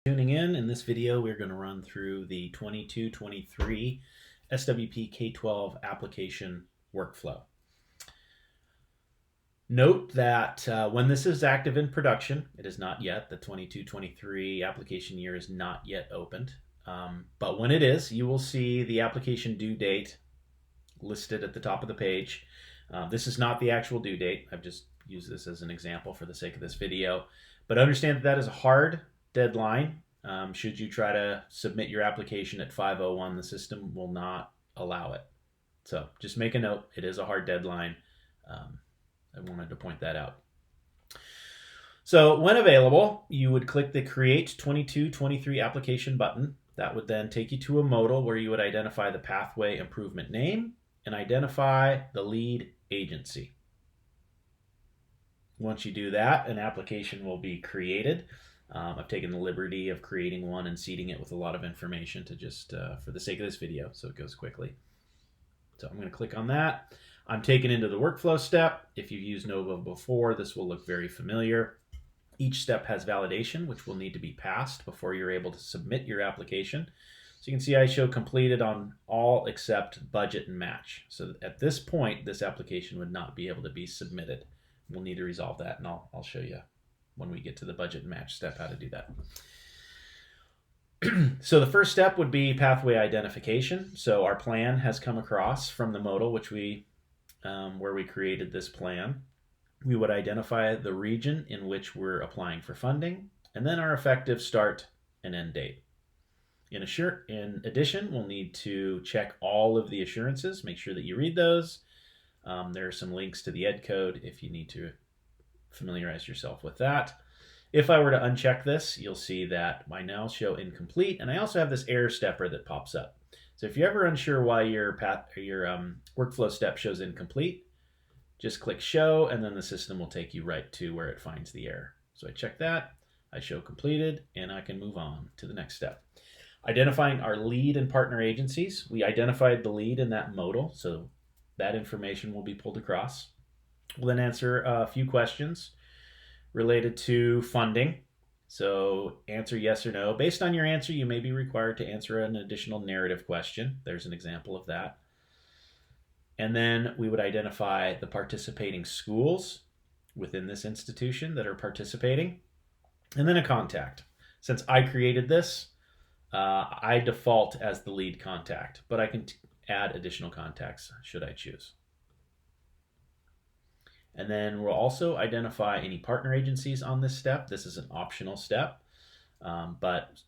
Tuning in. In this video, we're going to run through the 22-23 SWP K12 application workflow. Note that when this is active in production, it is not yet. The 22-23 application year is not yet opened. But when it is, you will see the application due date listed at the top of the page. This is not the actual due date. I've just used this as an example for the sake of this video. But understand that that is a hard deadline. Should you try to submit your application at 5:01, the system will not allow it. So just make a note, it is a hard deadline. I wanted to point that out. So when available, you would click the Create 22-23 Application button. That would then take you to a modal where you would identify the pathway improvement name and identify the lead agency. Once you do that, an application will be created. I've taken the liberty of creating one and seeding it with a lot of information to just for the sake of this video, so it goes quickly. So I'm going to click on that. I'm taken into the workflow step. If you've used Nova before, this will look very familiar. Each step has validation, which will need to be passed before you're able to submit your application. So you can see I show completed on all except budget and match. So at this point, this application would not be able to be submitted. We'll need to resolve that, and I'll show you when we get to the budget and match step how to do that. So the first step would be pathway identification. So our plan has come across from the modal, which where we created this plan. We would identify the region in which we're applying for funding, and then our effective start and end date. In addition, we'll need to check all of the assurances, make sure that you read those. There are some links to the ed code if you need to familiarize yourself with that. If I were to uncheck this, you'll see that I now show incomplete, and I also have this error stepper that pops up. So if you're ever unsure why your workflow step shows incomplete, just click show, and then the system will take you right to where it finds the error. So I check that, I show completed, and I can move on to the next step. Identifying our lead and partner agencies. We identified the lead in that modal, so that information will be pulled across. We'll then answer a few questions related to funding. So answer yes or no. Based on your answer, you may be required to answer an additional narrative question. There's an example of that. And then we would identify the participating schools within this institution that are participating, and then a contact. Since I created this, I default as the lead contact, but I can add additional contacts should I choose. And then we'll also identify any partner agencies on this step. This is an optional step, but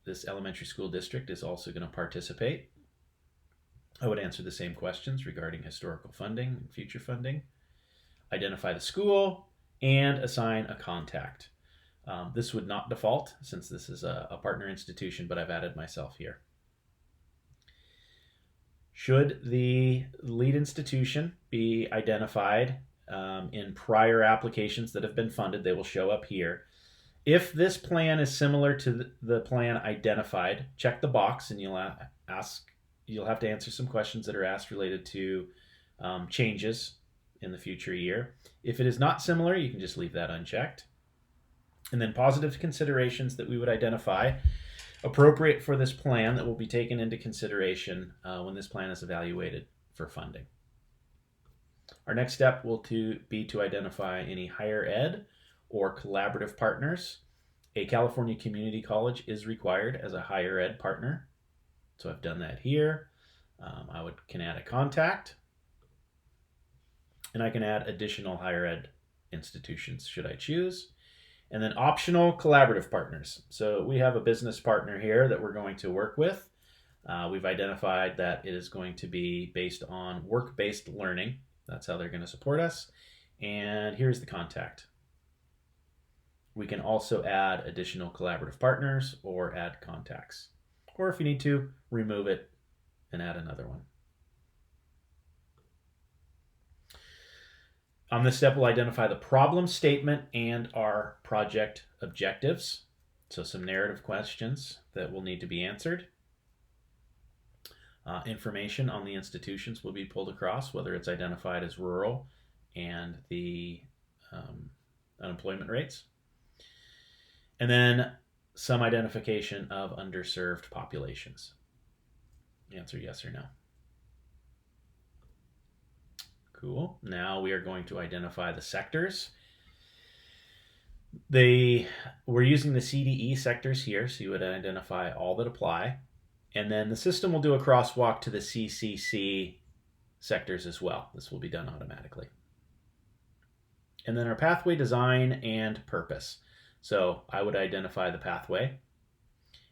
this elementary school district is also going to participate. I would answer the same questions regarding historical funding and future funding, identify the school, and assign a contact. This would not default since this is a partner institution, but I've added myself here. Should the lead institution be identified in prior applications that have been funded, they will show up here. If this plan is similar to the plan identified, check the box, and you'll have to answer some questions that are asked related to changes in the future year. If it is not similar, you can just leave that unchecked. And then positive considerations that we would identify appropriate for this plan that will be taken into consideration when this plan is evaluated for funding. Our next step will be to identify any higher ed or collaborative partners. A California community college is required as a higher ed partner. So I've done that here. I can add a contact, and I can add additional higher ed institutions should I choose. And then optional collaborative partners. So we have a business partner here that we're going to work with. We've identified that it is going to be based on work-based learning. That's how they're going to support us. And here's the contact. We can also add additional collaborative partners or add contacts. Or if you need to, remove it and add another one. On this step, we'll identify the problem statement and our project objectives. So some narrative questions that will need to be answered. Information on the institutions will be pulled across, whether it's identified as rural and the unemployment rates. And then some identification of underserved populations? Answer yes or no. Cool. Now we are going to identify the sectors. We're using the CDE sectors here, so you would identify all that apply. And then the system will do a crosswalk to the CCC sectors as well. This will be done automatically. And then our pathway design and purpose. So I would identify the pathway.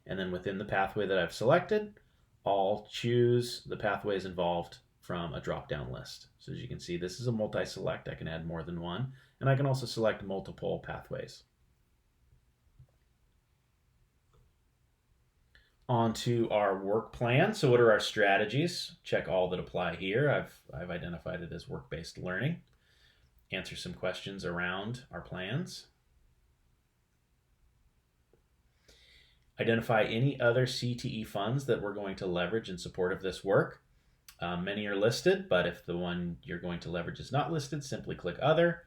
And then within the pathway that I've selected, I'll choose the pathways involved from a drop-down list. So as you can see, this is a multi-select. I can add more than one. And I can also select multiple pathways. Onto our work plan. So what are our strategies? Check all that apply here. I've identified it as work-based learning. Answer some questions around our plans. Identify any other CTE funds that we're going to leverage in support of this work. Many are listed, but if the one you're going to leverage is not listed, simply click Other,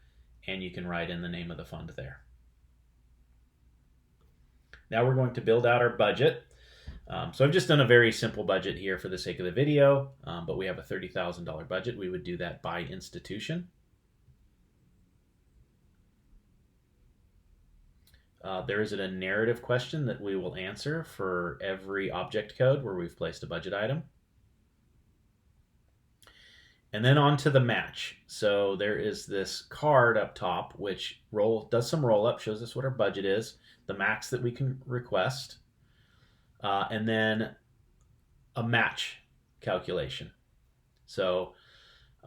and you can write in the name of the fund there. Now we're going to build out our budget. So I've just done a very simple budget here for the sake of the video, but we have a $30,000 budget. We would do that by institution. There is a narrative question that we will answer for every object code where we've placed a budget item. And then on to the match. So there is this card up top which does some roll up, shows us what our budget is, the max that we can request, and then a match calculation. So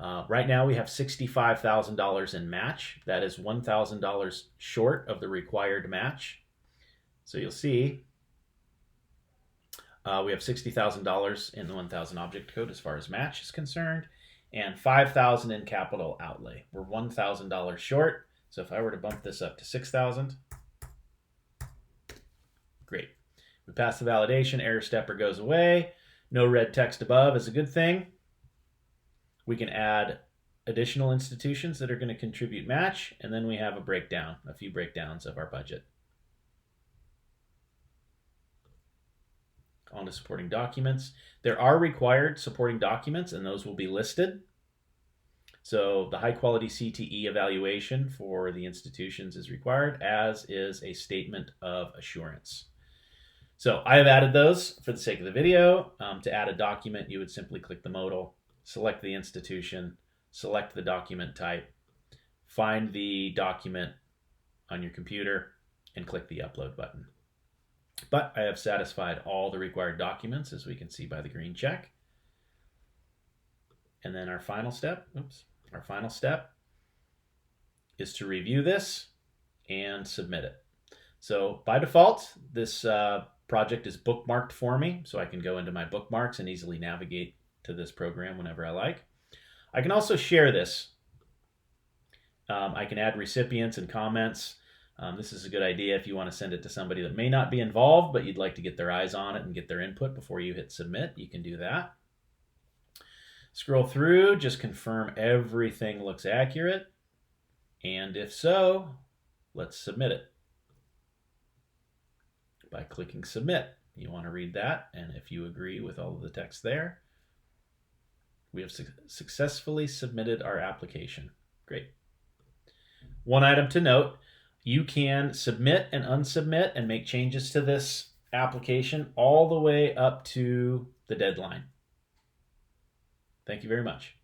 right now we have $65,000 in match. That is $1,000 short of the required match. So you'll see we have $60,000 in the 1,000 object code as far as match is concerned, and $5,000 in capital outlay. We're $1,000 short. So if I were to bump this up to $6,000, great. We pass the validation, error stepper goes away. No red text above is a good thing. We can add additional institutions that are going to contribute match, and then we have a few breakdowns of our budget. On to supporting documents. There are required supporting documents, and those will be listed. So the high quality CTE evaluation for the institutions is required, as is a statement of assurance. So I have added those for the sake of the video. To add a document, you would simply click the modal, select the institution, select the document type, find the document on your computer, and click the upload button. But I have satisfied all the required documents, as we can see by the green check. And then our final step is to review this and submit it. So by default, this project is bookmarked for me, so I can go into my bookmarks and easily navigate to this program whenever I like. I can also share this. I can add recipients and comments. This is a good idea if you want to send it to somebody that may not be involved, but you'd like to get their eyes on it and get their input before you hit submit. You can do that. Scroll through, just confirm everything looks accurate. And if so, let's submit it. By clicking submit, you want to read that, and if you agree with all of the text there, we have successfully submitted our application. Great. One item to note, you can submit and unsubmit and make changes to this application all the way up to the deadline. Thank you very much.